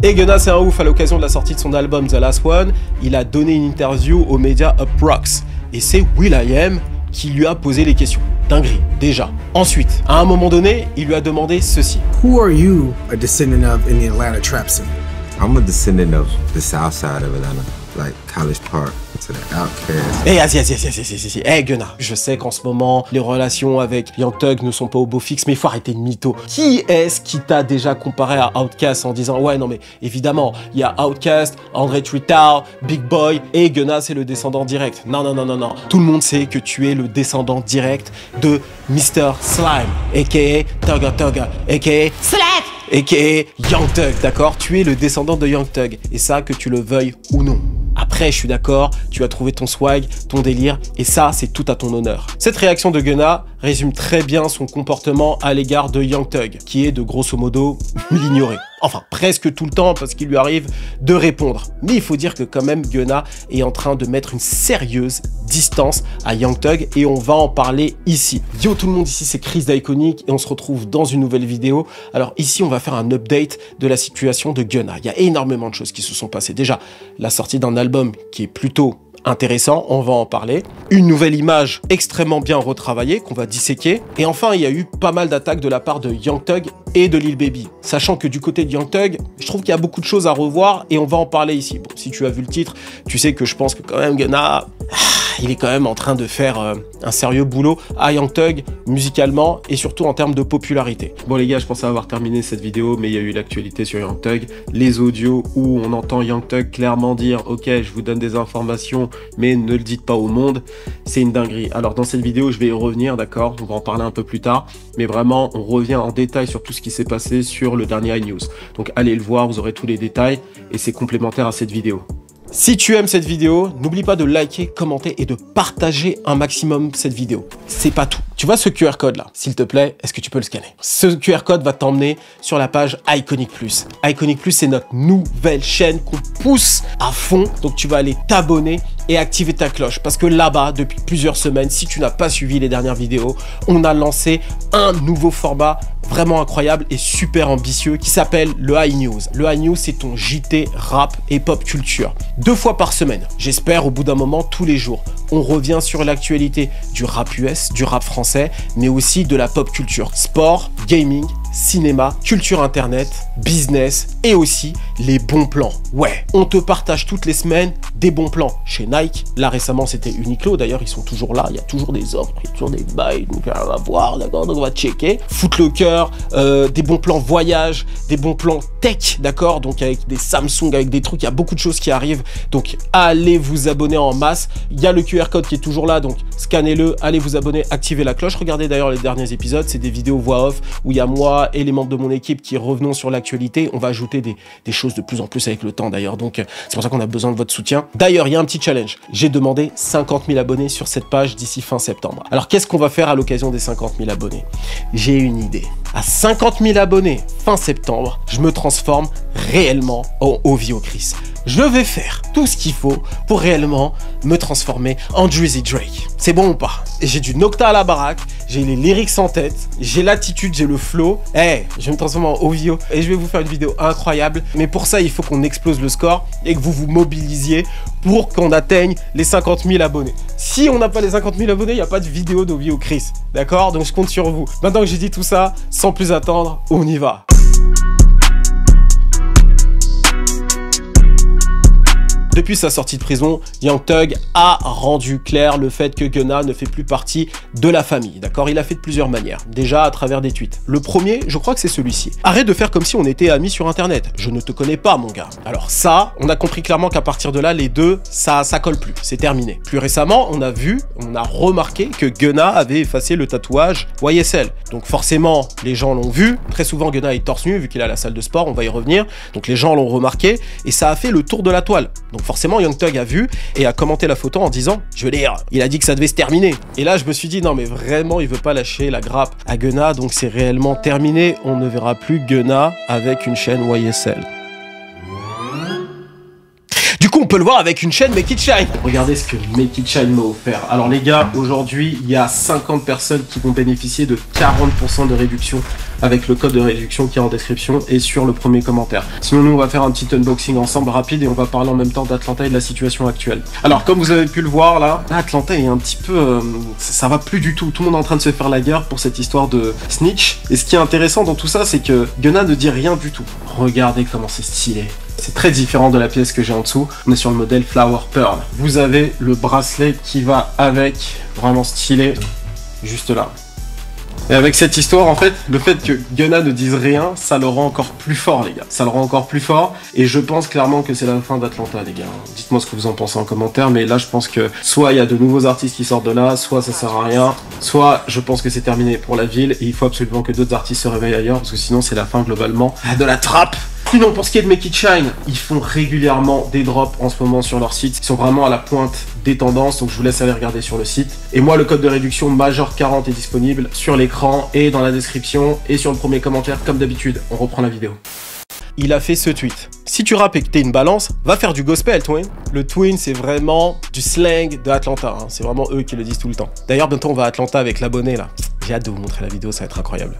Et Gunna, c'est un ouf. À l'occasion de la sortie de son album The Last One, il a donné une interview aux médias Uproxx. Et c'est will.i.am qui lui a posé les questions. Dinguerie, déjà. Ensuite, à un moment donné, il lui a demandé ceci. Who are you a descendant of in the Atlanta trap scene? I'm a descendant of the south side of Atlanta, like College Park, to the Outkast. Eh, vas-y. Eh, Gunna, je sais qu'en ce moment, les relations avec Young Thug ne sont pas au beau fixe, mais il faut arrêter de mytho. Qui est-ce qui t'a déjà comparé à Outkast en disant, ouais, non, mais évidemment, il y a Outkast, Andre 3000, Big Boy, et Gunna, c'est le descendant direct. Non. Tout le monde sait que tu es le descendant direct de Mr. Slime, a.k.a. Tugga, a.k.a. Slack, a.k.a. Young Thug, d'accord? Tu es le descendant de Young Thug, et ça, que tu le veuilles ou non. Après, je suis d'accord, tu as trouvé ton swag, ton délire, et ça, c'est tout à ton honneur. Cette réaction de Gunna résume très bien son comportement à l'égard de Young Thug, qui est de grosso modo l'ignorer. Enfin, presque tout le temps, parce qu'il lui arrive de répondre. Mais il faut dire que quand même, Gunna est en train de mettre une sérieuse distance à Young Thug, et on va en parler ici. Yo tout le monde, ici c'est Chris d'Iconic, et on se retrouve dans une nouvelle vidéo. Alors ici, on va faire un update de la situation de Gunna. Il y a énormément de choses qui se sont passées. Déjà, la sortie d'un album qui est plutôt intéressant, on va en parler. Une nouvelle image extrêmement bien retravaillée qu'on va disséquer. Et enfin, il y a eu pas mal d'attaques de la part de Young Thug et de Lil Baby. Sachant que du côté de Young Thug, je trouve qu'il y a beaucoup de choses à revoir et on va en parler ici. Bon, si tu as vu le titre, tu sais que je pense que quand même Gunna, il est quand même en train de faire un sérieux boulot à Young Thug musicalement et surtout en termes de popularité. Bon les gars, je pensais avoir terminé cette vidéo, mais il y a eu l'actualité sur Young Thug, les audios où on entend Young Thug clairement dire « Ok, je vous donne des informations, mais ne le dites pas au monde », c'est une dinguerie. Alors dans cette vidéo, je vais y revenir, d'accord, on va en parler un peu plus tard, mais vraiment, on revient en détail sur tout ce qui s'est passé sur le dernier iNews. Donc allez le voir, vous aurez tous les détails et c'est complémentaire à cette vidéo. Si tu aimes cette vidéo, n'oublie pas de liker, commenter et de partager un maximum cette vidéo. C'est pas tout. Tu vois ce QR code là, s'il te plaît, est-ce que tu peux le scanner? Ce QR code va t'emmener sur la page Iconic Plus. Iconic Plus, c'est notre nouvelle chaîne qu'on pousse à fond. Donc tu vas aller t'abonner et activer ta cloche. Parce que là-bas, depuis plusieurs semaines, si tu n'as pas suivi les dernières vidéos, on a lancé un nouveau format vraiment incroyable et super ambitieux qui s'appelle le iNews. Le iNews, c'est ton JT rap et pop culture. 2 fois par semaine, j'espère au bout d'un moment, tous les jours. On revient sur l'actualité du rap US, du rap français, mais aussi de la pop culture. Sport, gaming, cinéma, culture internet, business et aussi les bons plans. Ouais, on te partage toutes les semaines des bons plans chez Nike. Là récemment c'était Uniqlo, d'ailleurs ils sont toujours là, il y a toujours des offres, il y a toujours des bails, donc on va voir, d'accord, donc on va checker. Foot Locker, des bons plans voyage, des bons plans tech, d'accord, donc avec des Samsung, avec des trucs, il y a beaucoup de choses qui arrivent, donc allez vous abonner en masse. Il y a le QR code qui est toujours là, donc scannez-le, allez vous abonner, activez la cloche. Regardez d'ailleurs les derniers épisodes, c'est des vidéos voix off où il y a moi et les membres de mon équipe qui revenons sur l'actualité. On va ajouter des choses de plus en plus avec le temps d'ailleurs, donc c'est pour ça qu'on a besoin de votre soutien. D'ailleurs, il y a un petit challenge. J'ai demandé 50 000 abonnés sur cette page d'ici fin septembre. Alors qu'est-ce qu'on va faire à l'occasion des 50 000 abonnés? J'ai une idée. À 50 000 abonnés fin septembre, je me transforme réellement en OVO Chris. Je vais faire tout ce qu'il faut pour réellement me transformer en Drizzy Drake. C'est bon ou pas? J'ai du Nocta à la baraque, j'ai les lyrics en tête, j'ai l'attitude, j'ai le flow. Je vais me transformer en OVO et je vais vous faire une vidéo incroyable. Mais pour ça, il faut qu'on explose le score et que vous vous mobilisiez pour qu'on atteigne les 50 000 abonnés. Si on n'a pas les 50 000 abonnés, il n'y a pas de vidéo d'OVO Chris. D'accord? Donc je compte sur vous. Maintenant que j'ai dit tout ça, sans plus attendre, on y va. Depuis sa sortie de prison, Young Thug a rendu clair le fait que Gunna ne fait plus partie de la famille, d'accord? Il a fait de plusieurs manières, déjà à travers des tweets. Le premier, je crois que c'est celui-ci. Arrête de faire comme si on était amis sur internet. Je ne te connais pas, mon gars. Alors ça, on a compris clairement qu'à partir de là, les deux, ça colle plus, c'est terminé. Plus récemment, on a remarqué que Gunna avait effacé le tatouage YSL. Donc forcément, les gens l'ont vu. Très souvent, Gunna est torse nu, vu qu'il a la salle de sport, on va y revenir. Donc les gens l'ont remarqué, et ça a fait le tour de la toile. Donc forcément, Young Thug a vu et a commenté la photo en disant, je veux dire, il a dit que ça devait se terminer. Et là, je me suis dit, non mais vraiment, il veut pas lâcher la grappe à Gunna, donc c'est réellement terminé. On ne verra plus Gunna avec une chaîne YSL. Du coup, coup, on peut le voir avec une chaîne Make It Shine. Regardez ce que Make It Shine m'a offert. Alors les gars, aujourd'hui, il y a 50 personnes qui vont bénéficier de 40% de réduction avec le code de réduction qui est en description et sur le premier commentaire. Sinon, nous, on va faire un petit unboxing ensemble rapide et on va parler en même temps d'Atlanta et de la situation actuelle. Alors, comme vous avez pu le voir là, Atlanta est un petit peu... ça va plus du tout. Tout le monde est en train de se faire la guerre pour cette histoire de snitch. Et ce qui est intéressant dans tout ça, c'est que Gunna ne dit rien du tout. Regardez comment c'est stylé. C'est très différent de la pièce que j'ai en dessous. On est sur le modèle Flower Pearl. Vous avez le bracelet qui va avec, vraiment stylé, juste là. Et avec cette histoire, en fait, le fait que Gunna ne dise rien, ça le rend encore plus fort, les gars. Ça le rend encore plus fort. Et je pense clairement que c'est la fin d'Atlanta, les gars. Dites-moi ce que vous en pensez en commentaire. Mais là, je pense que soit il y a de nouveaux artistes qui sortent de là, soit ça sert à rien. Soit je pense que c'est terminé pour la ville. Et il faut absolument que d'autres artistes se réveillent ailleurs. Parce que sinon, c'est la fin globalement de la trappe. Sinon, pour ce qui est de Make It Shine, ils font régulièrement des drops en ce moment sur leur site. Ils sont vraiment à la pointe des tendances, donc je vous laisse aller regarder sur le site. Et moi, le code de réduction Major40 est disponible sur l'écran et dans la description et sur le premier commentaire, comme d'habitude. On reprend la vidéo. Il a fait ce tweet. Si tu rappes et que t'es une balance, va faire du gospel, Twin. Le Twin, c'est vraiment du slang de Atlanta. Hein. C'est vraiment eux qui le disent tout le temps. D'ailleurs, bientôt, on va à Atlanta avec l'abonné, là. J'ai hâte de vous montrer la vidéo, ça va être incroyable.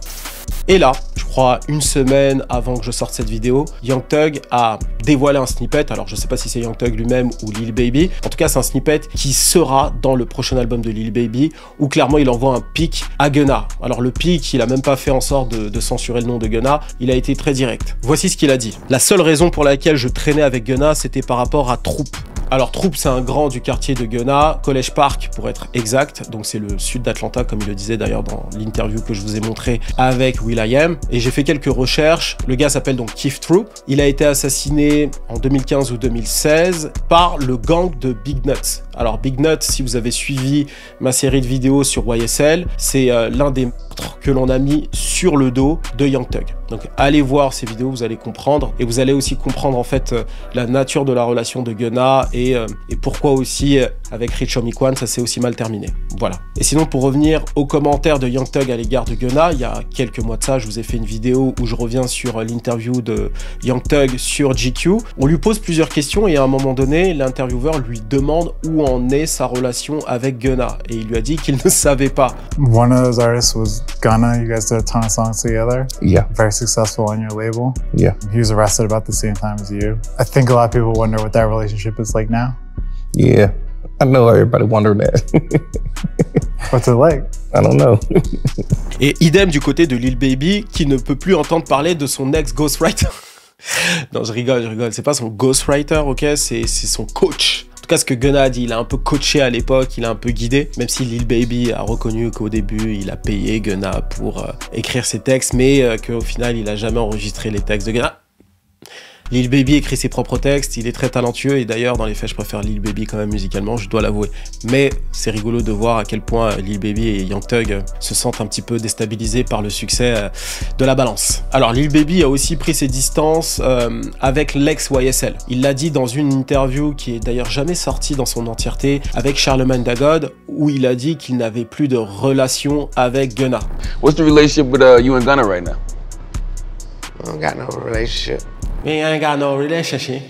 Et là, je crois une semaine avant que je sorte cette vidéo, Young Thug a dévoilé un snippet. Alors, je sais pas si c'est Young Thug lui-même ou Lil Baby. En tout cas, c'est un snippet qui sera dans le prochain album de Lil Baby, où clairement, il envoie un pic à Gunna. Alors, le pic, il a même pas fait en sorte de censurer le nom de Gunna. Il a été très direct. Voici ce qu'il a dit. La seule raison pour laquelle je traînais avec Gunna, c'était par rapport à Troupe. Alors Troupe, c'est un grand du quartier de Gunna, College Park pour être exact, donc c'est le sud d'Atlanta comme il le disait d'ailleurs dans l'interview que je vous ai montré avec will.i.am. Et j'ai fait quelques recherches, le gars s'appelle donc Keith Troupe, il a été assassiné en 2015 ou 2016 par le gang de Big Nuts. Alors Big Nuts, si vous avez suivi ma série de vidéos sur YSL, c'est l'un des meurtres que l'on a mis sur le dos de Young Thug. Donc allez voir ces vidéos, vous allez comprendre. Et vous allez aussi comprendre en fait la nature de la relation de Gunna et pourquoi aussi avec Rich Homie Quan ça s'est aussi mal terminé. Voilà. Et sinon pour revenir aux commentaires de Young Thug à l'égard de Gunna, il y a quelques mois de ça, je vous ai fait une vidéo où je reviens sur l'interview de Young Thug sur GQ. On lui pose plusieurs questions et à un moment donné, l'intervieweur lui demande où en est sa relation avec Gunna. Et il lui a dit qu'il ne savait pas. One of those artists was Gunna. You guys did a ton of songs together. Yeah. Very successful on your label. Yeah. He was arrested about the same time as you. I think a lot of people wonder what that relationship is like now. Yeah. I know everybody wonder that. What's it like? I don't know. Et idem du côté de Lil Baby qui ne peut plus entendre parler de son ex-ghostwriter. Non, je rigole. C'est pas son ghostwriter, ok? C'est son coach. En tout cas, ce que Gunna a dit, il a un peu coaché à l'époque, il a un peu guidé, même si Lil Baby a reconnu qu'au début, il a payé Gunna pour écrire ses textes, mais qu'au final, il a jamais enregistré les textes de Gunna. Lil Baby écrit ses propres textes, il est très talentueux et d'ailleurs dans les faits je préfère Lil Baby quand même musicalement, je dois l'avouer. Mais c'est rigolo de voir à quel point Lil Baby et Young Thug se sentent un petit peu déstabilisés par le succès de la balance. Alors Lil Baby a aussi pris ses distances avec l'ex YSL. Il l'a dit dans une interview qui est d'ailleurs jamais sortie dans son entièreté avec Charlemagne da God où il a dit qu'il n'avait plus de relation avec Gunna. What's the relationship with you and Gunna right now? I don't got no relationship. Mais un gars, no relationship.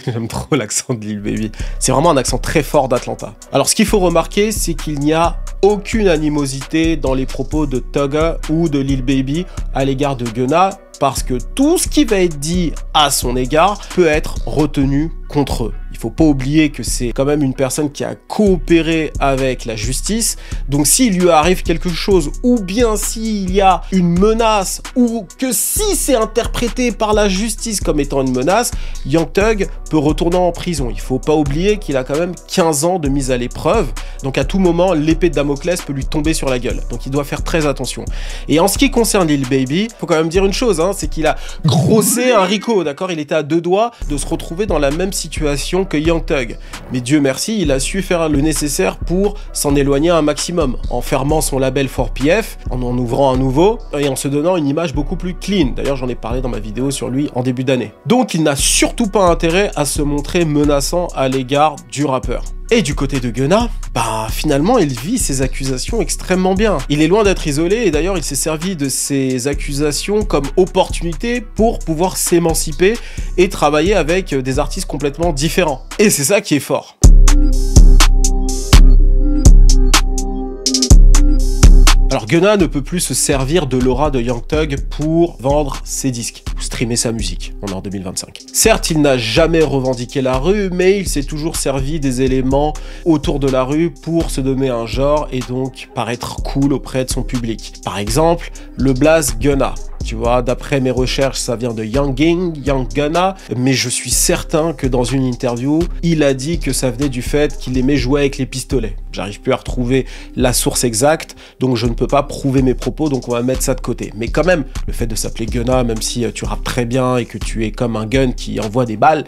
J'aime trop l'accent de Lil Baby. C'est vraiment un accent très fort d'Atlanta. Alors ce qu'il faut remarquer, c'est qu'il n'y a aucune animosité dans les propos de Thugger ou de Lil Baby à l'égard de Gunna, parce que tout ce qui va être dit à son égard peut être retenu contre eux. Il faut pas oublier que c'est quand même une personne qui a coopéré avec la justice. Donc s'il lui arrive quelque chose, ou bien s'il y a une menace, ou que si c'est interprété par la justice comme étant une menace, Young Thug peut retourner en prison. Il faut pas oublier qu'il a quand même 15 ans de mise à l'épreuve. Donc à tout moment, l'épée de Damoclès peut lui tomber sur la gueule. Donc il doit faire très attention. Et en ce qui concerne Lil Baby, faut quand même dire une chose, hein, c'est qu'il a grossé un Rico, d'accord? Il était à 2 doigts de se retrouver dans la même situation que Young Thug. Mais Dieu merci, il a su faire le nécessaire pour s'en éloigner un maximum, en fermant son label 4PF, en ouvrant un nouveau, et en se donnant une image beaucoup plus clean. D'ailleurs, j'en ai parlé dans ma vidéo sur lui en début d'année. Donc, il n'a surtout pas intérêt à se montrer menaçant à l'égard du rappeur. Et du côté de Gunna, bah finalement il vit ses accusations extrêmement bien. Il est loin d'être isolé et d'ailleurs il s'est servi de ces accusations comme opportunité pour pouvoir s'émanciper et travailler avec des artistes complètement différents. Et c'est ça qui est fort. Alors Gunna ne peut plus se servir de l'aura de Young Thug pour vendre ses disques, ou streamer sa musique, on est en 2025. Certes, il n'a jamais revendiqué la rue, mais il s'est toujours servi des éléments autour de la rue pour se donner un genre et donc paraître cool auprès de son public. Par exemple, le blaze Gunna. Tu vois, d'après mes recherches, ça vient de Young Gunna, mais je suis certain que dans une interview, il a dit que ça venait du fait qu'il aimait jouer avec les pistolets. J'arrive plus à retrouver la source exacte, donc je ne peux pas prouver mes propos, donc on va mettre ça de côté. Mais quand même, le fait de s'appeler Gunna, même si tu rappes très bien et que tu es comme un gun qui envoie des balles,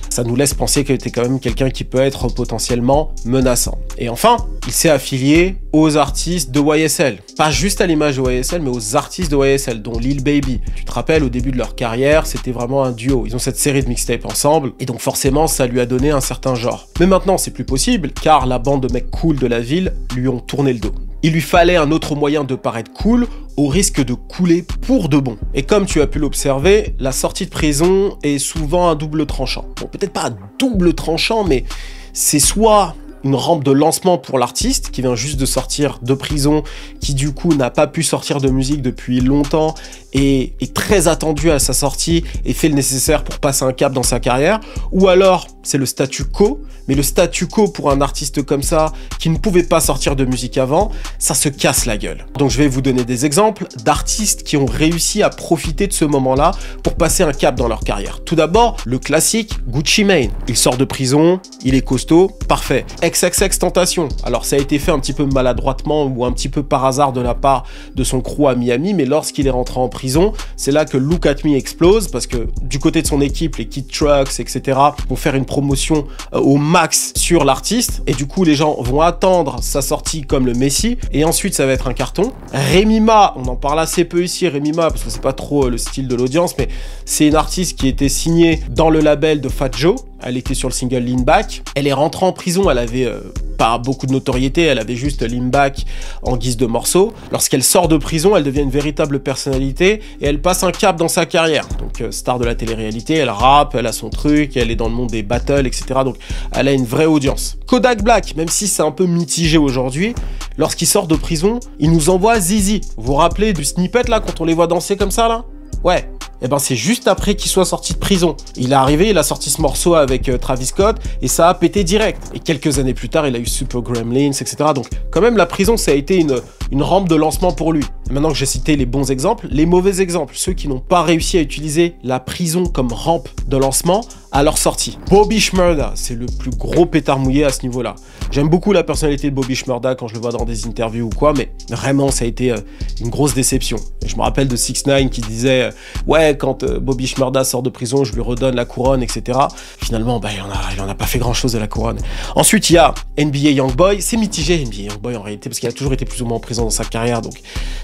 ça nous laisse penser que tu es quand même quelqu'un qui peut être potentiellement menaçant. Et enfin, il s'est affilié aux artistes de YSL. Pas juste à l'image de YSL, mais aux artistes de YSL, dont Lil Baby. Tu te rappelles, au début de leur carrière, c'était vraiment un duo. Ils ont cette série de mixtapes ensemble, et donc forcément, ça lui a donné un certain genre. Mais maintenant, c'est plus possible, car la bande de mecs cool de la ville lui ont tourné le dos. Il lui fallait un autre moyen de paraître cool, au risque de couler pour de bon. Et comme tu as pu l'observer, la sortie de prison est souvent un double tranchant. Bon, peut-être pas un double tranchant, mais c'est soit une rampe de lancement pour l'artiste qui vient juste de sortir de prison, qui du coup n'a pas pu sortir de musique depuis longtemps et est très attendu à sa sortie et fait le nécessaire pour passer un cap dans sa carrière, ou alors c'est le statu quo, mais le statu quo pour un artiste comme ça qui ne pouvait pas sortir de musique avant, ça se casse la gueule. Donc je vais vous donner des exemples d'artistes qui ont réussi à profiter de ce moment-là pour passer un cap dans leur carrière. Tout d'abord, le classique Gucci Mane. Il sort de prison, il est costaud, parfait. XXXTentacion. Alors ça a été fait un petit peu maladroitement ou un petit peu par hasard de la part de son crew à Miami, mais lorsqu'il est rentré en prison, c'est là que Look At Me explose, parce que du côté de son équipe, les Kid Trucks, etc., vont faire une promotion au max sur l'artiste, et du coup les gens vont attendre sa sortie comme le Messi, et ensuite ça va être un carton. Remy Ma, on en parle assez peu ici, Remy Ma, parce que c'est pas trop le style de l'audience, mais c'est une artiste qui était signée dans le label de Fat Joe. Elle était sur le single Lean Back. Elle est rentrée en prison, elle avait pas beaucoup de notoriété, elle avait juste Lean Back en guise de morceau. Lorsqu'elle sort de prison, elle devient une véritable personnalité et elle passe un cap dans sa carrière. Donc star de la télé-réalité, elle rappe, elle a son truc, elle est dans le monde des battles, etc. Donc elle a une vraie audience. Kodak Black, même si c'est un peu mitigé aujourd'hui, lorsqu'il sort de prison, il nous envoie Zizi. Vous vous rappelez du snippet là, quand on les voit danser comme ça là? Ouais. Et ben c'est juste après qu'il soit sorti de prison. Il est arrivé, il a sorti ce morceau avec Travis Scott et ça a pété direct. Et quelques années plus tard, il a eu Super Gremlins, etc. Donc quand même, la prison, ça a été une rampe de lancement pour lui. Et maintenant que j'ai cité les bons exemples, les mauvais exemples, ceux qui n'ont pas réussi à utiliser la prison comme rampe de lancement à leur sortie. Bobby Shmurda, c'est le plus gros pétard mouillé à ce niveau-là. J'aime beaucoup la personnalité de Bobby Shmurda quand je le vois dans des interviews ou quoi, mais vraiment, ça a été une grosse déception. Et je me rappelle de 6ix9ine qui disait ouais, quand Bobby Shmurda sort de prison, je lui redonne la couronne, etc. Finalement, bah, il en a pas fait grand-chose de la couronne. Ensuite, il y a NBA Youngboy. C'est mitigé, NBA Youngboy, en réalité, parce qu'il a toujours été plus ou moins en prison dans sa carrière, donc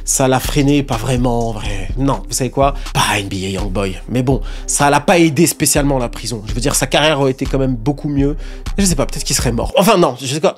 ça l'a freiné, pas vraiment, en vrai. Non, vous savez quoi? Pas NBA Youngboy. Mais bon, ça l'a pas aidé spécialement, la prison. Je veux dire, sa carrière aurait été quand même beaucoup mieux. Je sais pas, peut-être qu'il serait mort. Enfin, non, je sais quoi.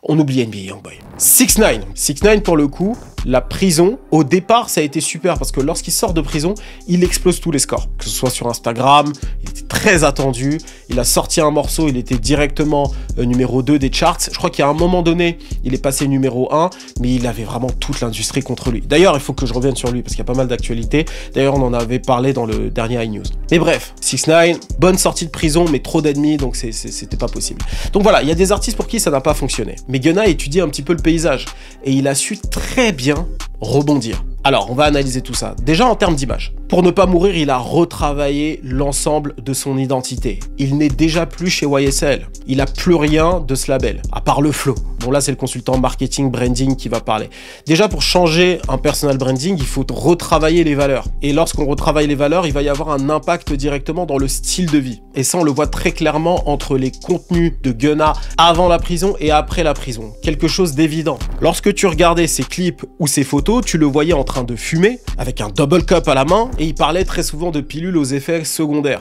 On oublie NBA Youngboy. 6ix9ine. 6ix9ine, pour le coup, la prison, au départ, ça a été super parce que lorsqu'il sort de prison, il explose tous les scores. Que ce soit sur Instagram, il était très attendu. Il a sorti un morceau, il était directement numéro 2 des charts. Je crois qu'à un moment donné, il est passé numéro 1, mais il avait vraiment toute l'industrie contre lui. D'ailleurs, il faut que je revienne sur lui parce qu'il y a pas mal d'actualités. D'ailleurs, on en avait parlé dans le dernier iNews. Mais bref, 6ix9ine, bonne sortie de prison, mais trop d'ennemis, donc c'était pas possible. Donc voilà, il y a des artistes pour qui ça n'a pas fonctionné. Mais Gunna a étudié un petit peu le paysage et il a su très bien rebondir. Alors, on va analyser tout ça. Déjà en termes d'image. Pour ne pas mourir, il a retravaillé l'ensemble de son identité. Il n'est déjà plus chez YSL. Il n'a plus rien de ce label, à part le flow. Bon, là, c'est le consultant marketing branding qui va parler. Déjà, pour changer un personal branding, il faut retravailler les valeurs. Et lorsqu'on retravaille les valeurs, il va y avoir un impact directement dans le style de vie. Et ça, on le voit très clairement entre les contenus de Gunna avant la prison et après la prison. Quelque chose d'évident. Lorsque tu regardais ses clips ou ses photos, tu le voyais en train de fumer, avec un double cup à la main, et il parlait très souvent de pilules aux effets secondaires.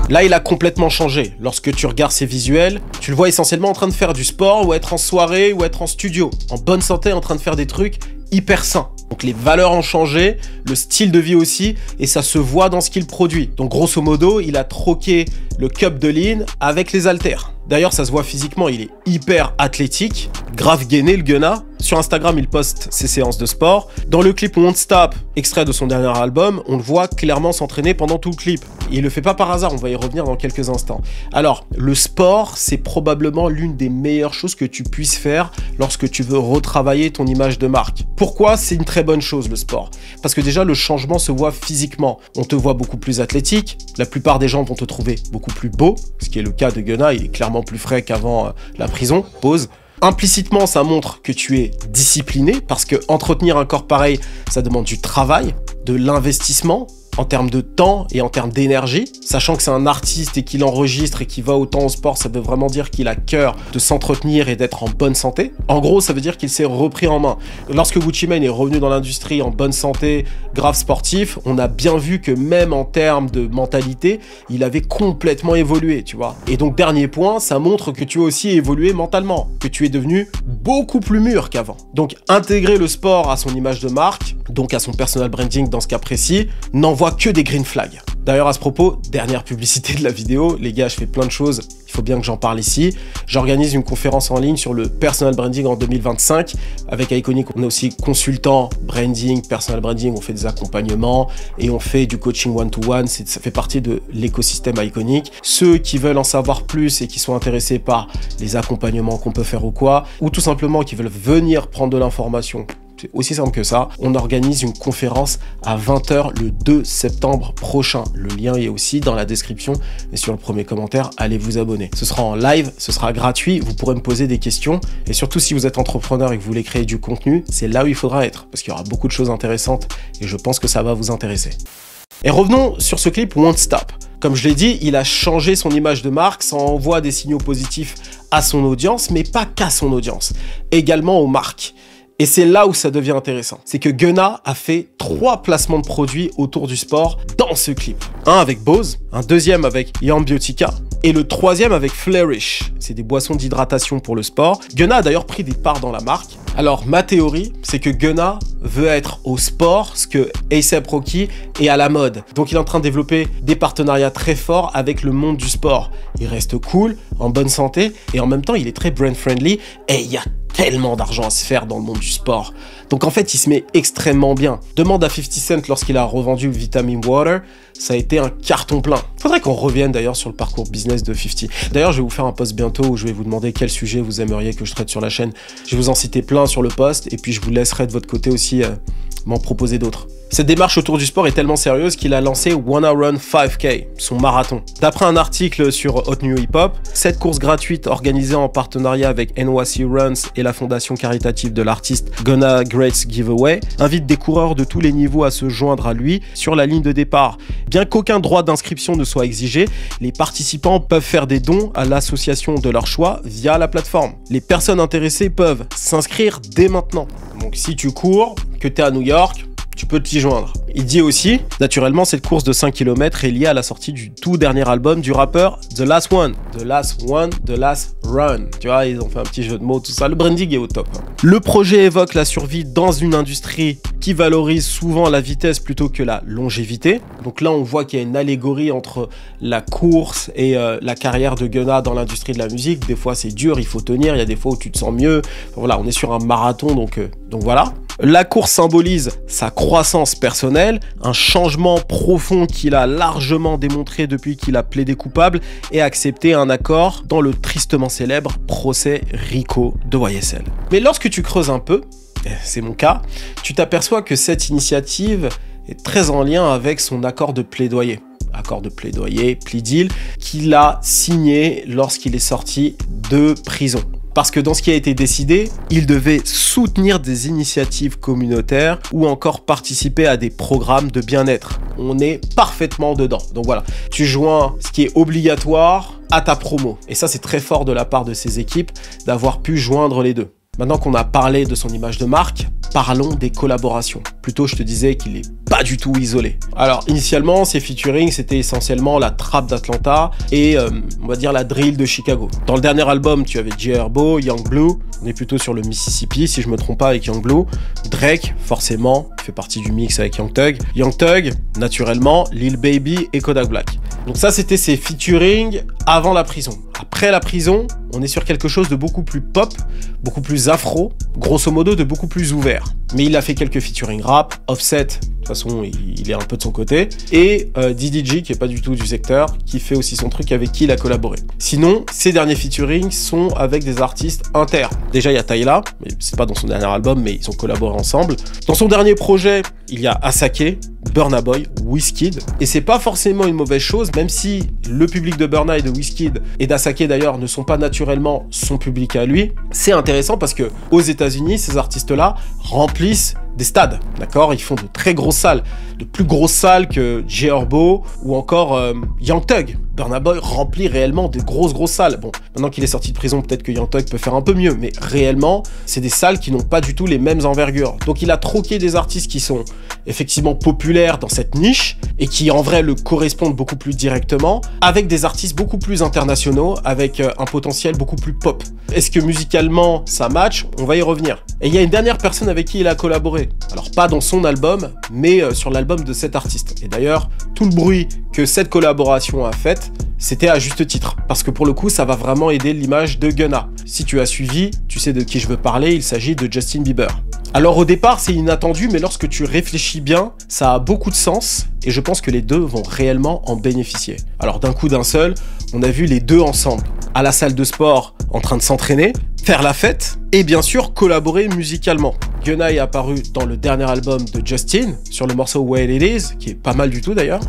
Là, il a complètement changé. Lorsque tu regardes ses visuels, tu le vois essentiellement en train de faire du sport ou être en soirée ou être en studio, en bonne santé, en train de faire des trucs hyper sains. Donc les valeurs ont changé, le style de vie aussi, et ça se voit dans ce qu'il produit. Donc grosso modo, il a troqué le cup de lean avec les haltères. D'ailleurs, ça se voit physiquement, il est hyper athlétique, grave gainé le Gunna. Sur Instagram, il poste ses séances de sport. Dans le clip Won't Stop, extrait de son dernier album, on le voit clairement s'entraîner pendant tout le clip. Et il le fait pas par hasard, on va y revenir dans quelques instants. Alors, le sport, c'est probablement l'une des meilleures choses que tu puisses faire lorsque tu veux retravailler ton image de marque. Pourquoi c'est une très bonne chose, le sport? Parce que déjà, le changement se voit physiquement. On te voit beaucoup plus athlétique, la plupart des gens vont te trouver beaucoup plus beau, ce qui est le cas de Gunna, il est clairement plus frais qu'avant la prison, pause. Implicitement, ça montre que tu es discipliné, parce que entretenir un corps pareil, ça demande du travail, de l'investissement, en termes de temps et en termes d'énergie, sachant que c'est un artiste et qu'il enregistre et qu'il va autant au sport, ça veut vraiment dire qu'il a cœur de s'entretenir et d'être en bonne santé. En gros, ça veut dire qu'il s'est repris en main. Lorsque Gucci Mane est revenu dans l'industrie en bonne santé, grave sportif, on a bien vu que même en termes de mentalité, il avait complètement évolué, tu vois. Et donc, dernier point, ça montre que tu as aussi évolué mentalement, que tu es devenu beaucoup plus mûr qu'avant. Donc, intégrer le sport à son image de marque, donc à son personal branding dans ce cas précis, n'envoie que des green flags. D'ailleurs, à ce propos, dernière publicité de la vidéo, les gars, je fais plein de choses, il faut bien que j'en parle ici. J'organise une conférence en ligne sur le personal branding en 2025. Avec Iconic, on est aussi consultant branding, personal branding, on fait des accompagnements et on fait du coaching one-to-one, ça fait partie de l'écosystème Iconic. Ceux qui veulent en savoir plus et qui sont intéressés par les accompagnements qu'on peut faire ou quoi, ou tout simplement qui veulent venir prendre de l'information, c'est aussi simple que ça, on organise une conférence à 20 h le 2 septembre prochain. Le lien est aussi dans la description et sur le premier commentaire, allez vous abonner. Ce sera en live, ce sera gratuit, vous pourrez me poser des questions et surtout si vous êtes entrepreneur et que vous voulez créer du contenu, c'est là où il faudra être parce qu'il y aura beaucoup de choses intéressantes et je pense que ça va vous intéresser. Et revenons sur ce clip Won't Stop. Comme je l'ai dit, il a changé son image de marque, ça envoie des signaux positifs à son audience, mais pas qu'à son audience, également aux marques. Et c'est là où ça devient intéressant. C'est que Gunna a fait 3 placements de produits autour du sport dans ce clip. Un avec Bose, un deuxième avec Yambiotica et le troisième avec Flourish. C'est des boissons d'hydratation pour le sport. Gunna a d'ailleurs pris des parts dans la marque. Alors ma théorie, c'est que Gunna veut être au sport ce que A$AP Rocky est à la mode. Donc il est en train de développer des partenariats très forts avec le monde du sport. Il reste cool, en bonne santé et en même temps il est très brand friendly et il y a tellement d'argent à se faire dans le monde du sport. Donc en fait, il se met extrêmement bien. Demande à 50 Cent lorsqu'il a revendu Vitamin Water, ça a été un carton plein. Faudrait qu'on revienne d'ailleurs sur le parcours business de 50. D'ailleurs, je vais vous faire un post bientôt où je vais vous demander quel sujet vous aimeriez que je traite sur la chaîne. Je vais vous en citer plein sur le post et puis je vous laisserai de votre côté aussi m'en proposer d'autres. Cette démarche autour du sport est tellement sérieuse qu'il a lancé Wanna Run 5K, son marathon. D'après un article sur Hot New Hip Hop, cette course gratuite organisée en partenariat avec NYC Runs et la fondation caritative de l'artiste Gunna Greats Giveaway invite des coureurs de tous les niveaux à se joindre à lui sur la ligne de départ. Bien qu'aucun droit d'inscription ne soit exigé, les participants peuvent faire des dons à l'association de leur choix via la plateforme. Les personnes intéressées peuvent s'inscrire dès maintenant. Donc si tu cours, que tu es à New York, tu peux t'y joindre. Il dit aussi, naturellement, cette course de 5 km est liée à la sortie du tout dernier album du rappeur The Last One. The Last One, The Last Run. Tu vois, ils ont fait un petit jeu de mots, tout ça. Le branding est au top. Le projet évoque la survie dans une industrie qui valorise souvent la vitesse plutôt que la longévité. Donc là, on voit qu'il y a une allégorie entre la course et la carrière de Gunna dans l'industrie de la musique. Des fois, c'est dur, il faut tenir. Il y a des fois où tu te sens mieux. Enfin, voilà, on est sur un marathon, donc voilà. La course symbolise sa croissance personnelle, un changement profond qu'il a largement démontré depuis qu'il a plaidé coupable et accepté un accord dans le tristement célèbre procès RICO de YSL. Mais lorsque tu creuses un peu, c'est mon cas, tu t'aperçois que cette initiative est très en lien avec son accord de plaidoyer. Accord de plaidoyer, plea deal, qu'il a signé lorsqu'il est sorti de prison. Parce que dans ce qui a été décidé, il devait soutenir des initiatives communautaires ou encore participer à des programmes de bien-être. On est parfaitement dedans. Donc voilà, tu joins ce qui est obligatoire à ta promo. Et ça, c'est très fort de la part de ses équipes d'avoir pu joindre les deux. Maintenant qu'on a parlé de son image de marque, parlons des collaborations. Plutôt, je te disais qu'il est pas du tout isolé. Alors, initialement, ses featuring, c'était essentiellement la trap d'Atlanta et, on va dire, la drill de Chicago. Dans le dernier album, tu avais J Herbo, Young Blue, on est plutôt sur le Mississippi, si je me trompe pas, avec Young Blue. Drake, forcément, fait partie du mix avec Young Thug. Young Thug, naturellement, Lil Baby et Kodak Black. Donc ça, c'était ses featuring avant la prison. Après la prison, on est sur quelque chose de beaucoup plus pop, beaucoup plus afro, grosso modo de beaucoup plus ouvert. Mais il a fait quelques featuring rap, Offset, de toute façon il est un peu de son côté, et DDG qui est pas du tout du secteur, qui fait aussi son truc avec qui il a collaboré. Sinon, ses derniers featuring sont avec des artistes internes. Déjà il y a Tyla, mais c'est pas dans son dernier album, mais ils ont collaboré ensemble. Dans son dernier projet, il y a Asake, Burna Boy, Wizkid, et c'est pas forcément une mauvaise chose, même si le public de Burna et de Wizkid et d'Asake d'ailleurs ne sont pas naturellement son public à lui. C'est intéressant parce que aux États-Unis, ces artistes-là remplissent des stades, d'accord? Ils font de très grosses salles, de plus grosses salles que J Herbo ou encore Young Thug. Burna Boy remplit réellement de grosses salles. Bon, maintenant qu'il est sorti de prison, peut-être que Young Thug peut faire un peu mieux, mais réellement, c'est des salles qui n'ont pas du tout les mêmes envergures. Donc il a troqué des artistes qui sont effectivement populaires dans cette niche et qui en vrai le correspondent beaucoup plus directement avec des artistes beaucoup plus internationaux, avec un potentiel beaucoup plus pop. Est-ce que musicalement ça match? On va y revenir. Et il y a une dernière personne avec qui il a collaboré. Alors pas dans son album, mais sur l'album de cet artiste. Et d'ailleurs, tout le bruit que cette collaboration a fait, c'était à juste titre. Parce que pour le coup, ça va vraiment aider l'image de Gunna. Si tu as suivi, tu sais de qui je veux parler, il s'agit de Justin Bieber. Alors au départ, c'est inattendu, mais lorsque tu réfléchis bien, ça a beaucoup de sens et je pense que les deux vont réellement en bénéficier. Alors d'un coup d'un seul, on a vu les deux ensemble, à la salle de sport, en train de s'entraîner, faire la fête et bien sûr collaborer musicalement. Gunna est apparu dans le dernier album de Justin, sur le morceau Where It Is, qui est pas mal du tout d'ailleurs.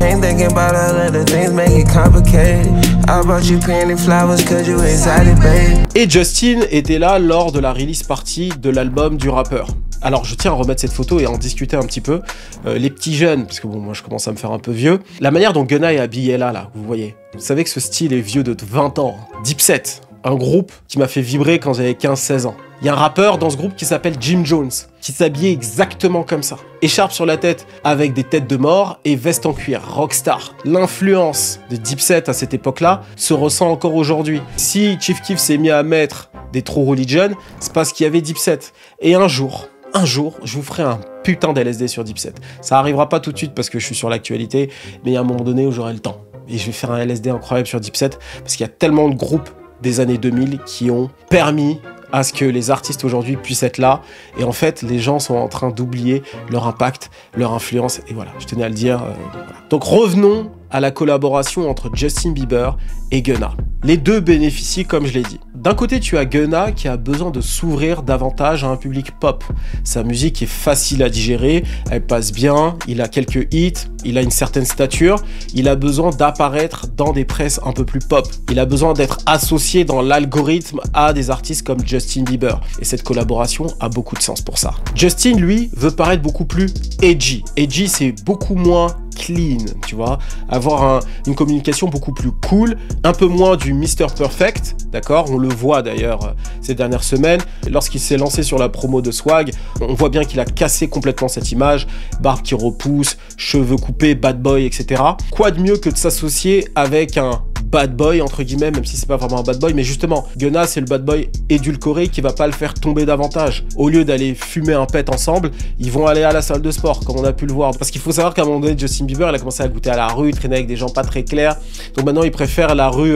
Et Justin était là lors de la release party de l'album du rappeur. Alors je tiens à remettre cette photo et à en discuter un petit peu. Les petits jeunes, parce que bon, moi je commence à me faire un peu vieux. La manière dont Gunna est habillé là, vous voyez. Vous savez que ce style est vieux de 20 ans. Dipset, un groupe qui m'a fait vibrer quand j'avais 15-16 ans. Il y a un rappeur dans ce groupe qui s'appelle Jim Jones, qui s'habillait exactement comme ça. Écharpe sur la tête avec des têtes de mort et veste en cuir, rockstar. L'influence de Dipset à cette époque-là se ressent encore aujourd'hui. Si Chief Keef s'est mis à mettre des True Religion, c'est parce qu'il y avait Dipset. Et un jour, je vous ferai un putain d'LSD sur Dipset. Ça arrivera pas tout de suite parce que je suis sur l'actualité, mais il y a un moment donné où j'aurai le temps. Et je vais faire un LSD incroyable sur Dipset parce qu'il y a tellement de groupes des années 2000 qui ont permis à ce que les artistes aujourd'hui puissent être là. Et en fait, les gens sont en train d'oublier leur impact, leur influence. Et voilà, je tenais à le dire. Voilà. Donc revenons à la collaboration entre Justin Bieber et Gunna. Les deux bénéficient, comme je l'ai dit. D'un côté, tu as Gunna qui a besoin de s'ouvrir davantage à un public pop. Sa musique est facile à digérer, elle passe bien, il a quelques hits, il a une certaine stature, il a besoin d'apparaître dans des presses un peu plus pop. Il a besoin d'être associé dans l'algorithme à des artistes comme Justin Bieber. Et cette collaboration a beaucoup de sens pour ça. Justin, lui, veut paraître beaucoup plus edgy. Edgy, c'est beaucoup moins clean, tu vois, avoir une communication beaucoup plus cool, un peu moins du Mr. Perfect, d'accord, on le voit d'ailleurs ces dernières semaines, lorsqu'il s'est lancé sur la promo de Swag, on voit bien qu'il a cassé complètement cette image, barbe qui repousse, cheveux coupés, bad boy, etc. Quoi de mieux que de s'associer avec un bad boy, entre guillemets, même si c'est pas vraiment un bad boy, mais justement, Gunna, c'est le bad boy édulcoré qui va pas le faire tomber davantage. Au lieu d'aller fumer un pet ensemble, ils vont aller à la salle de sport, comme on a pu le voir. Parce qu'il faut savoir qu'à un moment donné, Justin Bieber, il a commencé à goûter à la rue, traîner avec des gens pas très clairs. Donc maintenant, il préfère la rue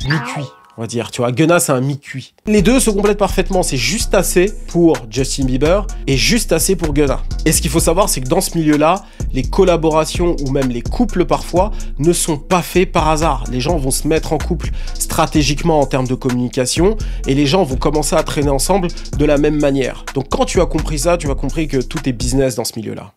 mi-cuit, on va dire. Tu vois, Gunna, c'est un mi-cuit. Les deux se complètent parfaitement. C'est juste assez pour Justin Bieber et juste assez pour Gunna. Et ce qu'il faut savoir, c'est que dans ce milieu-là, les collaborations ou même les couples parfois ne sont pas faits par hasard. Les gens vont se mettre en couple stratégiquement en termes de communication et les gens vont commencer à traîner ensemble de la même manière. Donc quand tu as compris ça, tu as compris que tout est business dans ce milieu-là.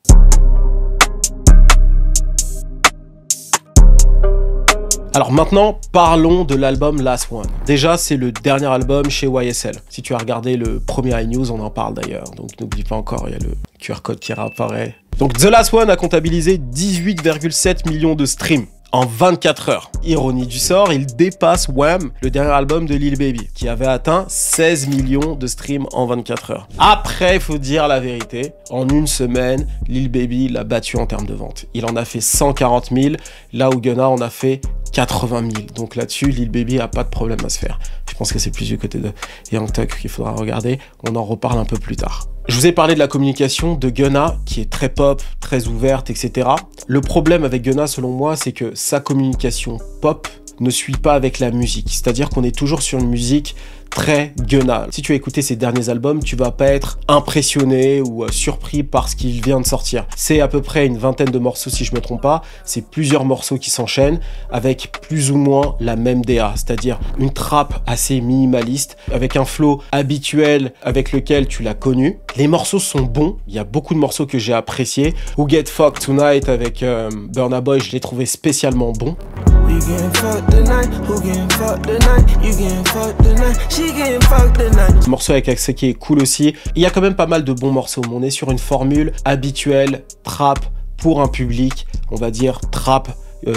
Alors maintenant, parlons de l'album Last One. Déjà, c'est le dernier album chez YSL. Si tu as regardé le premier iNews, on en parle d'ailleurs. Donc n'oublie pas encore, il y a le QR code qui réapparaît. Donc The Last One a comptabilisé 18,7 millions de streams en 24 heures. Ironie du sort, il dépasse Wham, le dernier album de Lil Baby, qui avait atteint 16 millions de streams en 24 heures. Après, il faut dire la vérité, en une semaine, Lil Baby l'a battu en termes de vente. Il en a fait 140 000, là où Gunna en a fait 80 000. Donc là-dessus, Lil Baby a pas de problème à se faire. Je pense que c'est plus du côté de Young Thug qu'il faudra regarder. On en reparle un peu plus tard. Je vous ai parlé de la communication de Gunna, qui est très pop, très ouverte, etc. Le problème avec Gunna, selon moi, c'est que sa communication pop ne suit pas avec la musique. C'est-à-dire qu'on est toujours sur une musique très Gunna. Si tu as écouté ses derniers albums, tu vas pas être impressionné ou surpris par ce qu'il vient de sortir. C'est à peu près une vingtaine de morceaux si je me trompe pas. C'est plusieurs morceaux qui s'enchaînent avec plus ou moins la même DA, c'est-à-dire une trappe assez minimaliste avec un flow habituel avec lequel tu l'as connu. Les morceaux sont bons. Il y a beaucoup de morceaux que j'ai appréciés. Who Get Fucked Tonight avec Burna Boy, je l'ai trouvé spécialement bon. Ce morceau avec Akseki est cool aussi. Il y a quand même pas mal de bons morceaux. On est sur une formule habituelle, trap pour un public, on va dire trap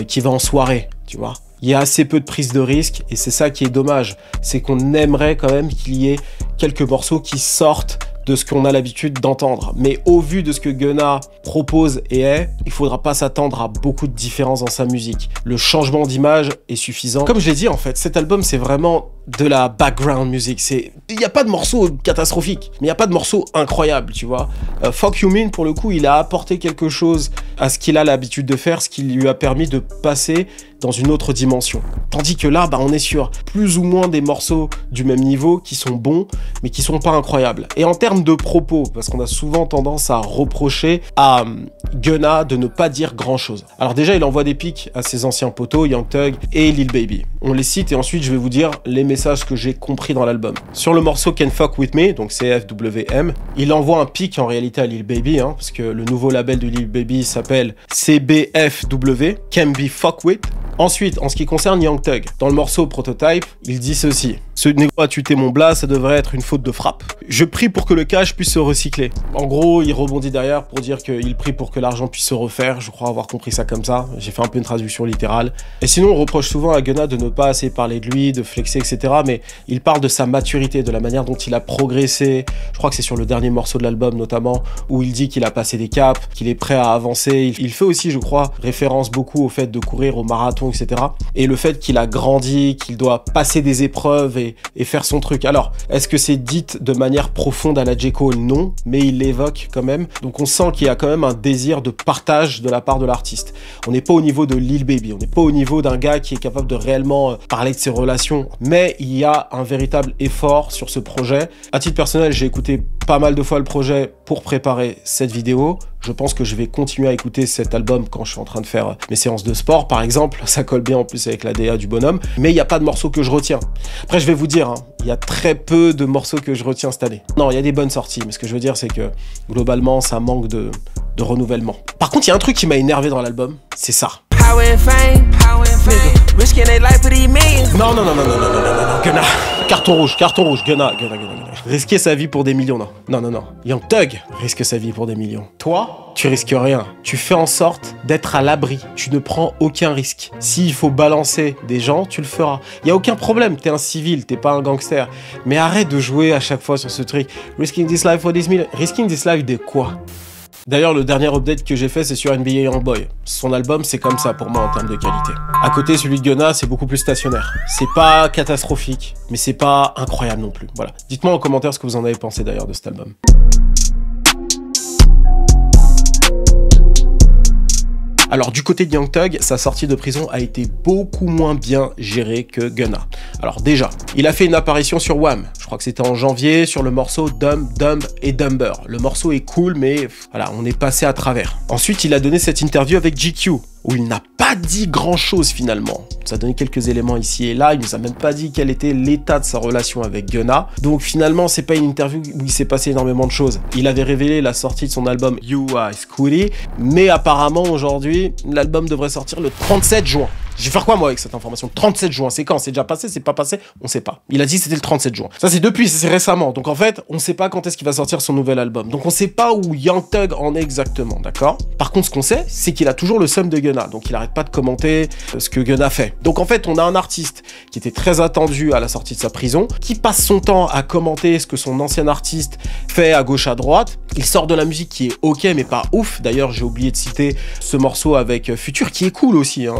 qui va en soirée, tu vois. Il y a assez peu de prise de risque et c'est ça qui est dommage. C'est qu'on aimerait quand même qu'il y ait quelques morceaux qui sortent de ce qu'on a l'habitude d'entendre. Mais au vu de ce que Gunna propose et est, il faudra pas s'attendre à beaucoup de différences dans sa musique. Le changement d'image est suffisant. Comme je l'ai dit, en fait, cet album, c'est vraiment de la background music. Il n'y a pas de morceaux catastrophiques, mais il n'y a pas de morceaux incroyables, tu vois. Fuck You Mean, pour le coup, il a apporté quelque chose à ce qu'il a l'habitude de faire, ce qui lui a permis de passer dans une autre dimension. Tandis que là, on est sur plus ou moins des morceaux du même niveau qui sont bons, mais qui sont pas incroyables. Et en termes de propos, parce qu'on a souvent tendance à reprocher à Gunna de ne pas dire grand-chose. Alors déjà, il envoie des pics à ses anciens potos, Young Thug et Lil Baby. On les cite et ensuite, je vais vous dire les messages que j'ai compris dans l'album. Sur le morceau Can't Fuck With Me, donc CFWM, il envoie un pic en réalité à Lil Baby, parce que le nouveau label de Lil Baby s'appelle CBFW, Can Be Fuck With. Ensuite, en ce qui concerne Young Thug, dans le morceau Prototype, il dit ceci. Ce négro a tué mon blast, ça devrait être une faute de frappe. Je prie pour que le cash puisse se recycler. En gros, il rebondit derrière pour dire qu'il prie pour que l'argent puisse se refaire. Je crois avoir compris ça comme ça. J'ai fait un peu une traduction littérale. Et sinon, on reproche souvent à Gunna de ne pas assez parler de lui, de flexer, etc. Mais il parle de sa maturité, de la manière dont il a progressé. Je crois que c'est sur le dernier morceau de l'album notamment, où il dit qu'il a passé des caps, qu'il est prêt à avancer. Il fait aussi, je crois, référence beaucoup au fait de courir au marathon, etc. Et le fait qu'il a grandi, qu'il doit passer des épreuves et faire son truc. Alors, est-ce que c'est dit de manière profonde à la J. Cole? Non, mais il l'évoque quand même. Donc on sent qu'il y a quand même un désir de partage de la part de l'artiste. On n'est pas au niveau de Lil Baby, on n'est pas au niveau d'un gars qui est capable de réellement parler de ses relations, mais il y a un véritable effort sur ce projet. À titre personnel, j'ai écouté pas mal de fois le projet pour préparer cette vidéo. Je pense que je vais continuer à écouter cet album quand je suis en train de faire mes séances de sport, par exemple. Ça colle bien en plus avec la DA du bonhomme. Mais il n'y a pas de morceaux que je retiens. Après, je vais vous dire, il y a très peu de morceaux que je retiens cette année. Non, il y a des bonnes sorties. Mais ce que je veux dire, c'est que globalement, ça manque de renouvellement. Par contre, il y a un truc qui m'a énervé dans l'album. C'est ça. Non, Gunna. Carton rouge, Gunna. Risquer sa vie pour des millions, non. Young Thug risque sa vie pour des millions. Toi, tu risques rien. Tu fais en sorte d'être à l'abri. Tu ne prends aucun risque. S'il faut balancer des gens, tu le feras. Il y a aucun problème. T'es un civil, t'es pas un gangster. Mais arrête de jouer à chaque fois sur ce truc. Risking this life for this million. Risking this life de quoi? D'ailleurs, le dernier update que j'ai fait, c'est sur NBA Youngboy. Son album, c'est comme ça pour moi en termes de qualité. À côté, celui de Gunna, c'est beaucoup plus stationnaire. C'est pas catastrophique, mais c'est pas incroyable non plus. Voilà. Dites-moi en commentaire ce que vous en avez pensé d'ailleurs de cet album. Alors du côté de Young Thug, sa sortie de prison a été beaucoup moins bien gérée que Gunna. Alors déjà, il a fait une apparition sur Wham. Je crois que c'était en janvier sur le morceau Dumb, Dumb et Dumber. Le morceau est cool, mais voilà, on est passé à travers. Ensuite, il a donné cette interview avec GQ, où il n'a pas dit grand chose finalement. Il nous a donné quelques éléments ici et là, il nous a même pas dit quel était l'état de sa relation avec Gunna. Donc finalement, c'est pas une interview où il s'est passé énormément de choses. Il avait révélé la sortie de son album You Are Scooty, mais apparemment aujourd'hui, l'album devrait sortir le 37 juin. Je vais faire quoi moi avec cette information? 37 juin, c'est quand? C'est déjà passé? C'est pas passé? On sait pas. Il a dit que c'était le 37 juin. Ça c'est depuis, c'est récemment. Donc en fait, on sait pas quand est-ce qu'il va sortir son nouvel album. Donc on sait pas où Young Thug en est exactement, d'accord? Par contre, ce qu'on sait, c'est qu'il a toujours le seum de Gunna. Donc il arrête pas de commenter ce que Gunna fait. Donc en fait, on a un artiste qui était très attendu à la sortie de sa prison, qui passe son temps à commenter ce que son ancien artiste fait à gauche à droite. Il sort de la musique qui est ok mais pas ouf. D'ailleurs, j'ai oublié de citer ce morceau avec Future qui est cool aussi, hein,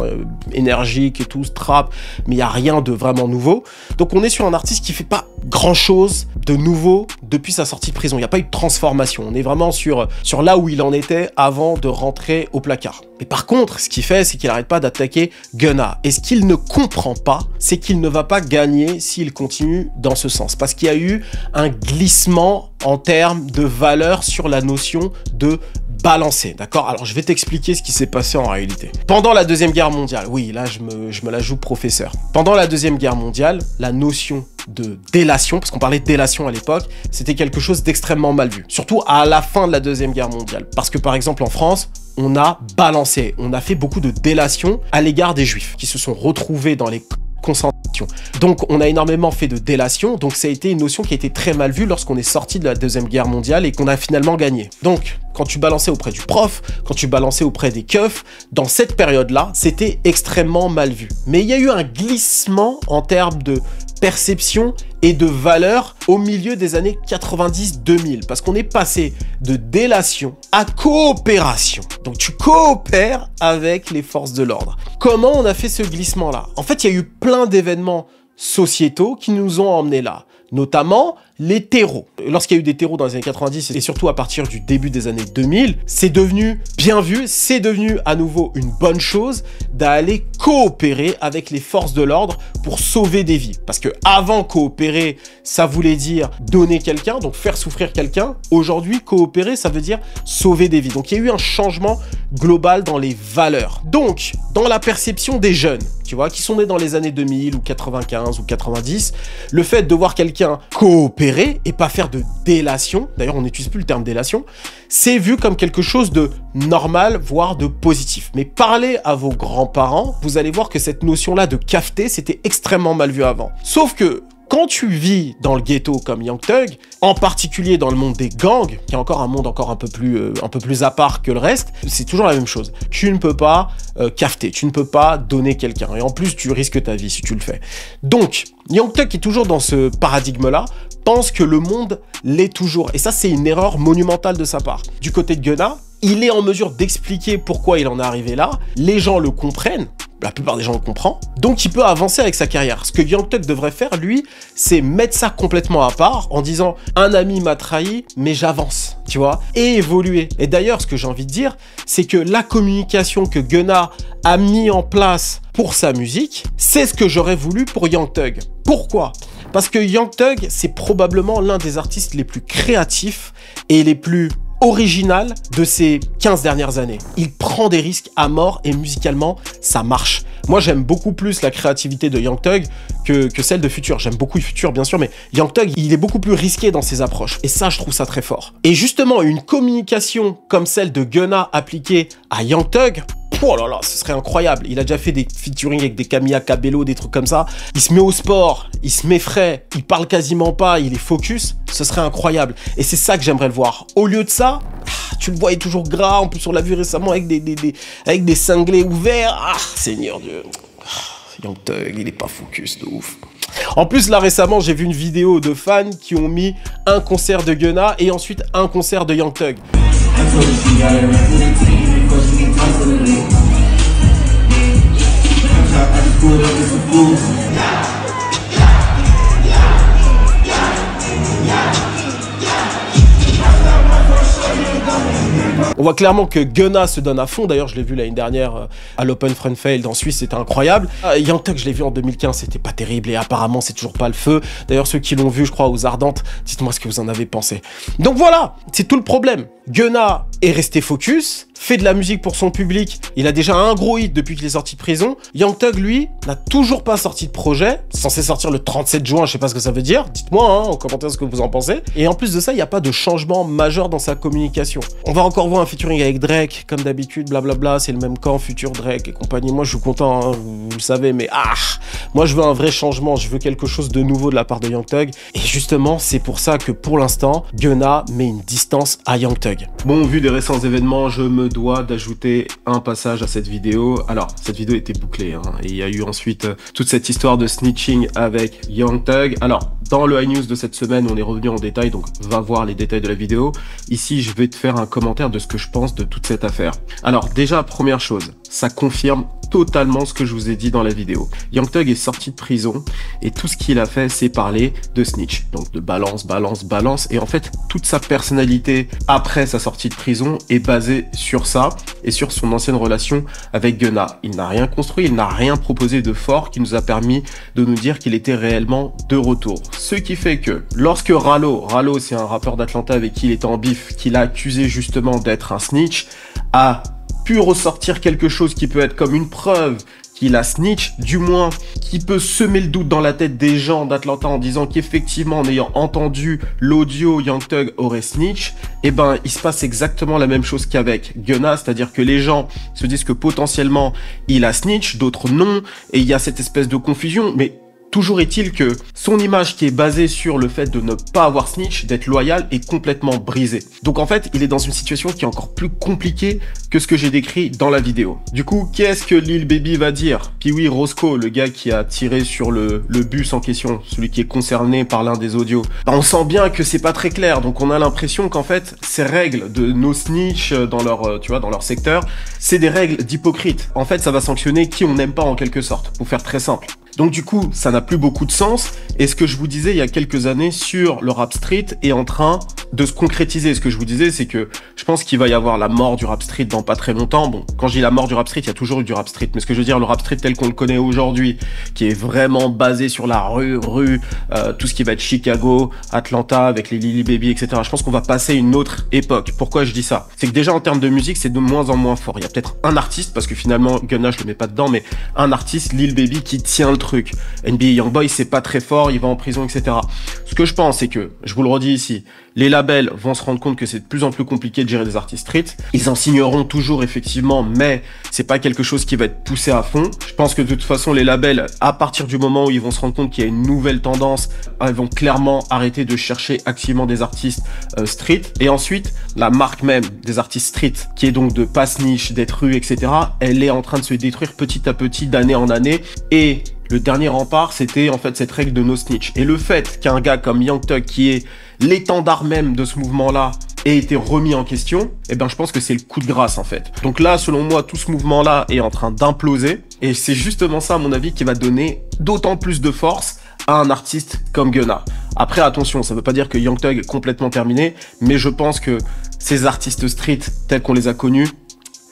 énergique et tout, trap, mais il y a rien de vraiment nouveau. Donc on est sur un artiste qui fait pas grand chose de nouveau depuis sa sortie de prison. Il n'y a pas eu de transformation. On est vraiment sur là où il en était avant de rentrer au placard. Mais par contre, ce qu'il fait, c'est qu'il n'arrête pas d'attaquer Gunna. Et ce qu'il ne comprend pas, c'est qu'il ne va pas gagner s'il continue dans ce sens. Parce qu'il y a eu un glissement en termes de valeur sur la notion de balancer, d'accord? Alors je vais t'expliquer ce qui s'est passé en réalité. Pendant la Deuxième Guerre mondiale, oui, là je me la joue professeur. Pendant la Deuxième Guerre mondiale, la notion de délation, parce qu'on parlait de délation à l'époque, c'était quelque chose d'extrêmement mal vu. Surtout à la fin de la Deuxième Guerre mondiale. Parce que par exemple en France, on a balancé, on a fait beaucoup de délation à l'égard des Juifs qui se sont retrouvés dans les concentration. Donc on a énormément fait de délation, donc ça a été une notion qui a été très mal vue lorsqu'on est sorti de la Deuxième Guerre mondiale et qu'on a finalement gagné. Donc quand tu balançais auprès du prof, quand tu balançais auprès des keufs, dans cette période-là, c'était extrêmement mal vu. Mais il y a eu un glissement en termes de perception et de valeur au milieu des années 90-2000, parce qu'on est passé de délation à coopération. Donc tu coopères avec les forces de l'ordre. Comment on a fait ce glissement-là? En fait, il y a eu plein d'événements sociétaux qui nous ont emmenés là, notamment les terreaux. Lorsqu'il y a eu des terreaux dans les années 90 et surtout à partir du début des années 2000, c'est devenu bien vu, c'est devenu à nouveau une bonne chose d'aller coopérer avec les forces de l'ordre pour sauver des vies. Parce que avant coopérer, ça voulait dire donner quelqu'un, donc faire souffrir quelqu'un. Aujourd'hui, coopérer, ça veut dire sauver des vies. Donc il y a eu un changement global dans les valeurs. Donc, dans la perception des jeunes, tu vois, qui sont nés dans les années 2000 ou 95 ou 90, le fait de voir quelqu'un coopérer et pas faire de délation, d'ailleurs on n'utilise plus le terme délation, c'est vu comme quelque chose de normal, voire de positif. Mais parlez à vos grands-parents, vous allez voir que cette notion-là de cafeté, c'était extrêmement mal vu avant. Sauf que quand tu vis dans le ghetto comme Young Thug, en particulier dans le monde des gangs, qui est encore un monde encore un peu plus à part que le reste, c'est toujours la même chose. Tu ne peux pas cafeter, tu ne peux pas donner quelqu'un. Et en plus, tu risques ta vie si tu le fais. Donc, Young Thug qui est toujours dans ce paradigme-là, pense que le monde l'est toujours. Et ça, c'est une erreur monumentale de sa part. Du côté de Gunna, il est en mesure d'expliquer pourquoi il en est arrivé là. Les gens le comprennent. La plupart des gens le comprennent. Donc, il peut avancer avec sa carrière. Ce que Young Thug devrait faire, lui, c'est mettre ça complètement à part en disant « Un ami m'a trahi, mais j'avance. » Tu vois, et évoluer. Et d'ailleurs, ce que j'ai envie de dire, c'est que la communication que Gunna a mis en place pour sa musique, c'est ce que j'aurais voulu pour Young Thug. Pourquoi ? Parce que Young Thug, c'est probablement l'un des artistes les plus créatifs et les plus original de ces 15 dernières années. Il prend des risques à mort et musicalement, ça marche. Moi, j'aime beaucoup plus la créativité de Young Thug que celle de Future. J'aime beaucoup Future, bien sûr, mais Young Thug, il est beaucoup plus risqué dans ses approches. Et ça, je trouve ça très fort. Et justement, une communication comme celle de Gunna appliquée à Young Thug, oh là là, ce serait incroyable. Il a déjà fait des featuring avec des Camilla Cabello, des trucs comme ça. Il se met au sport, il se met frais, il parle quasiment pas, il est focus. Ce serait incroyable. Et c'est ça que j'aimerais le voir. Au lieu de ça, tu le voyais toujours gras. En plus, on l'a vu récemment avec des cinglés ouverts. Ah, Seigneur Dieu. Young Thug, il est pas focus de ouf. En plus, là, récemment, j'ai vu une vidéo de fans qui ont mis un concert de Gunna et ensuite un concert de Young Thug. On voit clairement que Gunna se donne à fond. D'ailleurs, je l'ai vu l'année dernière à l'Open Frenfeld en Suisse, c'était incroyable. Young Thug, je l'ai vu en 2015, c'était pas terrible et apparemment, c'est toujours pas le feu. D'ailleurs, ceux qui l'ont vu, je crois, aux Ardentes, dites-moi ce que vous en avez pensé. Donc voilà, c'est tout le problème. Gunna est resté focus, fait de la musique pour son public. Il a déjà un gros hit depuis qu'il est sorti de prison. Young Thug, lui, n'a toujours pas sorti de projet. Censé sortir le 37 juin, je sais pas ce que ça veut dire. Dites-moi en commentaire ce que vous en pensez. Et en plus de ça, il n'y a pas de changement majeur dans sa communication. On va encore voir un featuring avec Drake, comme d'habitude, blablabla. C'est le même camp, Future, Drake et compagnie. Moi, je suis content, hein, vous le savez, mais moi, je veux un vrai changement. Je veux quelque chose de nouveau de la part de Young Thug. Et justement, c'est pour ça que pour l'instant, Gunna met une distance à Young Thug. Bon, vu les récents événements, je me dois d'ajouter un passage à cette vidéo. Alors, cette vidéo était bouclée, hein, et il y a eu ensuite toute cette histoire de snitching avec Young Thug. Alors, dans le high news de cette semaine, on est revenu en détail, donc va voir les détails de la vidéo. Ici, je vais te faire un commentaire de ce que je pense de toute cette affaire. Alors, déjà, première chose, ça confirme totalement ce que je vous ai dit dans la vidéo. Young Thug est sorti de prison et tout ce qu'il a fait, c'est parler de snitch. Donc de balance. Et en fait, toute sa personnalité après sa sortie de prison est basée sur ça et sur son ancienne relation avec Gunna. Il n'a rien construit, il n'a rien proposé de fort qui nous a permis de nous dire qu'il était réellement de retour. Ce qui fait que lorsque Ralo, c'est un rappeur d'Atlanta avec qui il était en bif, qu'il a accusé justement d'être un snitch, a pu ressortir quelque chose qui peut être comme une preuve qu'il a snitch, du moins qui peut semer le doute dans la tête des gens d'Atlanta en disant qu'effectivement en ayant entendu l'audio Young Thug aurait snitch, et ben il se passe exactement la même chose qu'avec Gunna, c'est-à-dire que les gens se disent que potentiellement il a snitch, d'autres non, et il y a cette espèce de confusion, mais toujours est-il que son image qui est basée sur le fait de ne pas avoir snitch, d'être loyal, est complètement brisée. Donc en fait, il est dans une situation qui est encore plus compliquée que ce que j'ai décrit dans la vidéo. Du coup, qu'est-ce que Lil Baby va dire? Puis oui, Roscoe, le gars qui a tiré sur le bus en question, celui qui est concerné par l'un des audios, on sent bien que c'est pas très clair. Donc on a l'impression qu'en fait, ces règles de no snitch dans leur, dans leur secteur, c'est des règles d'hypocrite. En fait, ça va sanctionner qui on n'aime pas en quelque sorte, pour faire très simple. Donc du coup, ça n'a plus beaucoup de sens. Et ce que je vous disais il y a quelques années sur le rap street est en train de se concrétiser. Ce que je vous disais, c'est que je pense qu'il va y avoir la mort du rap street dans pas très longtemps. Bon, quand je dis la mort du rap street, il y a toujours eu du rap street. Mais ce que je veux dire, le rap street tel qu'on le connaît aujourd'hui, qui est vraiment basé sur la rue, tout ce qui va être Chicago, Atlanta, avec les Lil Baby, etc. Je pense qu'on va passer une autre époque. Pourquoi je dis ça? C'est que déjà en termes de musique, c'est de moins en moins fort. Il y a peut-être un artiste, parce que finalement, Gunna, je le mets pas dedans, mais un artiste, Lil Baby, qui tient le truc. NBA Youngboy, c'est pas très fort, il va en prison, etc. Ce que je pense, c'est que, je vous le redis ici, les labels vont se rendre compte que c'est de plus en plus compliqué de gérer des artistes street. Ils en signeront toujours, effectivement, mais c'est pas quelque chose qui va être poussé à fond. Je pense que de toute façon, les labels, à partir du moment où ils vont se rendre compte qu'il y a une nouvelle tendance, ils vont clairement arrêter de chercher activement des artistes street. Et ensuite, la marque même des artistes street, qui est donc de pas snitch, d'être rue, etc., elle est en train de se détruire petit à petit, d'année en année. Et le dernier rempart, c'était en fait cette règle de no snitch. Et le fait qu'un gars comme Young Thug, qui est l'étendard même de ce mouvement-là, ait été remis en question, eh ben je pense que c'est le coup de grâce en fait. Donc là, selon moi, tout ce mouvement-là est en train d'imploser. Et c'est justement ça, à mon avis, qui va donner d'autant plus de force à un artiste comme Gunna. Après, attention, ça veut pas dire que Young Thug est complètement terminé, mais je pense que ces artistes street, tels qu'on les a connus,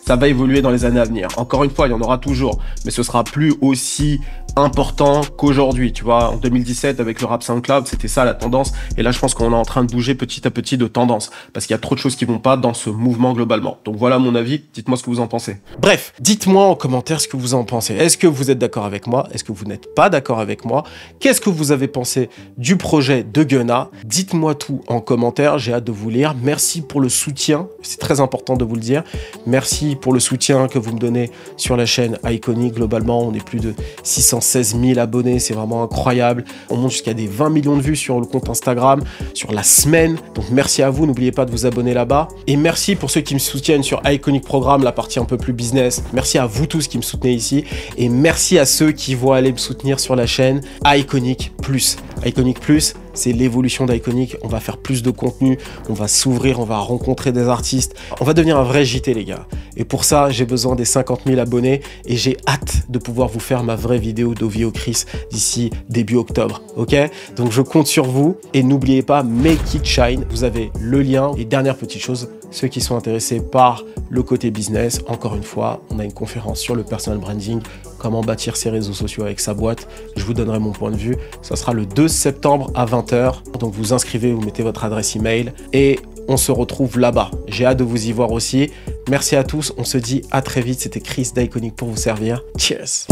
ça va évoluer dans les années à venir. Encore une fois, il y en aura toujours, mais ce sera plus aussi important qu'aujourd'hui, tu vois. En 2017, avec le rap SoundCloud, c'était ça la tendance. Et là, je pense qu'on est en train de bouger petit à petit de tendance, parce qu'il y a trop de choses qui vont pas dans ce mouvement globalement. Donc voilà mon avis, dites-moi ce que vous en pensez. Bref, dites-moi en commentaire ce que vous en pensez. Est-ce que vous êtes d'accord avec moi? Est-ce que vous n'êtes pas d'accord avec moi? Qu'est-ce que vous avez pensé du projet de Gunna? Dites-moi tout en commentaire, j'ai hâte de vous lire. Merci pour le soutien, c'est très important de vous le dire. Merci pour le soutien que vous me donnez sur la chaîne Iconic. Globalement, on est plus de 616 000 abonnés, c'est vraiment incroyable. On monte jusqu'à des 20 millions de vues sur le compte Instagram, sur la semaine. Donc merci à vous, n'oubliez pas de vous abonner là-bas. Et merci pour ceux qui me soutiennent sur Iconic Programme, la partie un peu plus business. Merci à vous tous qui me soutenez ici. Et merci à ceux qui vont aller me soutenir sur la chaîne Iconic Plus. Iconic Plus, c'est l'évolution d'Iconic. On va faire plus de contenu, on va s'ouvrir, on va rencontrer des artistes. On va devenir un vrai JT, les gars. Et pour ça, j'ai besoin des 50 000 abonnés et j'ai hâte de pouvoir vous faire ma vraie vidéo d'Ovio Chris d'ici début octobre, ok? Donc je compte sur vous et n'oubliez pas, make it shine. Vous avez le lien. Et dernière petite chose, ceux qui sont intéressés par le côté business, encore une fois, on a une conférence sur le personal branding, comment bâtir ses réseaux sociaux avec sa boîte. Je vous donnerai mon point de vue. Ça sera le 2 septembre à 20 h. Donc vous inscrivez, vous mettez votre adresse email et on se retrouve là-bas. J'ai hâte de vous y voir aussi. Merci à tous, on se dit à très vite. C'était Chris d'Iconic pour vous servir. Cheers!